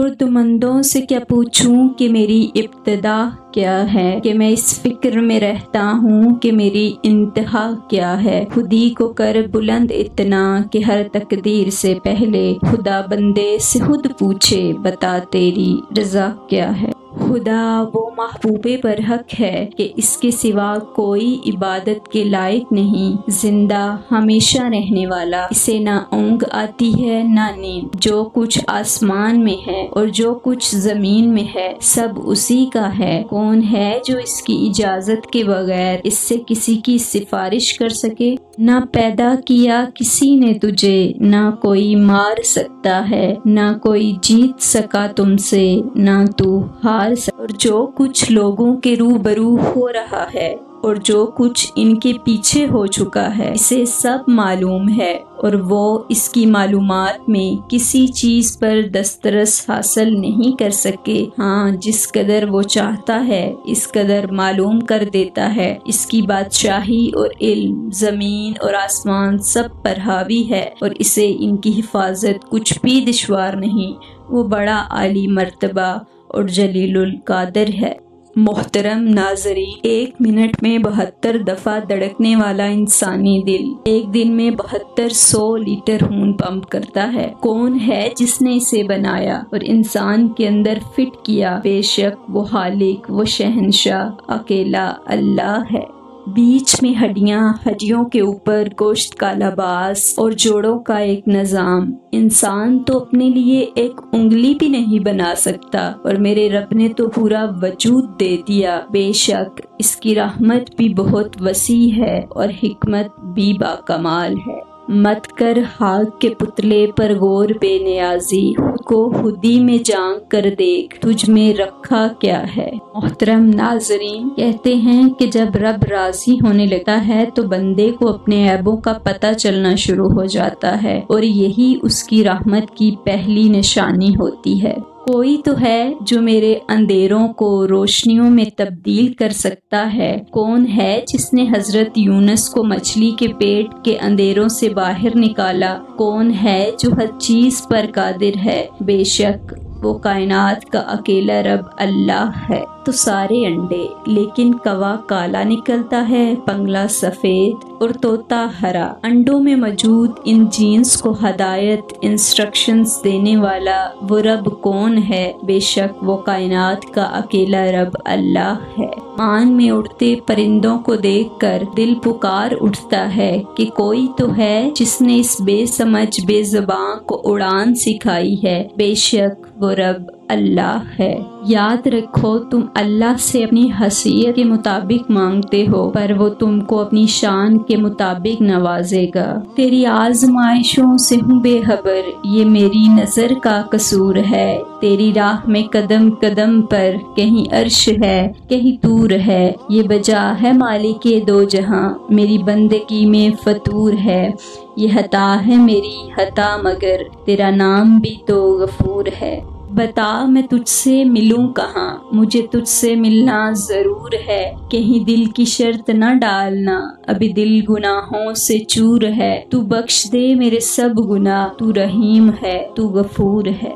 खुर्दमंदों से क्या पूछूं कि मेरी इब्तिदा क्या है, कि मैं इस फिक्र में रहता हूँ कि मेरी इंतहा क्या है। खुदी को कर बुलंद इतना कि हर तकदीर से पहले खुदा बंदे से खुद पूछे बता तेरी रज़ा क्या है। खुदा वो महबूबे बरहक है कि इसके सिवा कोई इबादत के लायक नहीं, जिंदा हमेशा रहने वाला, इसे ना ऊँग आती है ना नींद। जो कुछ आसमान में है और जो कुछ जमीन में है सब उसी का है। कौन है जो इसकी इजाजत के बगैर इससे किसी की सिफारिश कर सके। ना पैदा किया किसी ने तुझे, ना कोई मार सकता है, ना कोई जीत सका तुमसे, ना तू हार। और जो कुछ लोगों के रूबरू हो रहा है और जो कुछ इनके पीछे हो चुका है इसे सब मालूम है, और वो इसकी मालूमात में किसी चीज पर दस्तरस हासिल नहीं कर सके। हाँ, जिस कदर वो चाहता है इस कदर मालूम कर देता है। इसकी बादशाही और इल्म जमीन और आसमान सब पर हावी है और इसे इनकी हिफाजत कुछ भी दुश्वार नहीं। वो बड़ा आली मर्तबा और जलीलुल कादर है। मोहतरम नाज़रीन, 1 मिनट में 72 दफ़ा धड़कने वाला इंसानी दिल एक दिन में 7200 लीटर खून पंप करता है। कौन है जिसने इसे बनाया और इंसान के अंदर फिट किया। बेशक वो खालिक, वो शहंशाह अकेला अल्लाह है। बीच में हड्डियों के ऊपर गोश्त का लिबास और जोड़ों का एक निज़ाम। इंसान तो अपने लिए एक उंगली भी नहीं बना सकता और मेरे रब ने तो पूरा वजूद दे दिया। बेशक इसकी रहमत भी बहुत वसी है और हिकमत भी बाकमाल है। मत कर खाक के पुतले पर गौर बेनियाजी, को खुदी में झांक कर देख तुझ में रखा क्या है। मोहतरम नाजरीन, कहते हैं कि जब रब राजी होने लगता है तो बंदे को अपने ऐबों का पता चलना शुरू हो जाता है और यही उसकी रहमत की पहली निशानी होती है। कोई तो है जो मेरे अंधेरों को रोशनियों में तब्दील कर सकता है। कौन है जिसने हजरत यूनुस को मछली के पेट के अंधेरों से बाहर निकाला। कौन है जो हर चीज पर कादिर है। बेशक वो कायनात का अकेला रब अल्लाह है। तो सारे अंडे लेकिन कवा काला निकलता है, पंगला सफेद और तोता हरा। अंडों में मौजूद इन जीन्स को हदायत इंस्ट्रक्शंस देने वाला वो रब कौन है। बेशक वो कायनात का अकेला रब अल्लाह है। मान में उड़ते परिंदों को देखकर दिल पुकार उठता है कि कोई तो है जिसने इस बेसमझ बेज़बान को उड़ान सिखाई है। बेशक वो रब अल्लाह है। याद रखो, तुम अल्लाह से अपनी हैसियत के मुताबिक मांगते हो पर वो तुमको अपनी शान के मुताबिक नवाजेगा। तेरी आजमाइशों से हूँ बेखबर, ये मेरी नजर का कसूर है। तेरी राह में कदम कदम पर कहीं अर्श है कहीं दूर है। ये बजा है मालिके दो जहां, मेरी बंदगी में फतूर है। ये हता है मेरी हता मगर तेरा नाम भी तो गफूर है। बता मैं तुझसे मिलूं कहाँ, मुझे तुझसे मिलना जरूर है। कहीं दिल की शर्त न डालना, अभी दिल गुनाहों से चूर है। तू बख्श दे मेरे सब गुनाह, तू रहीम है तू गफूर है।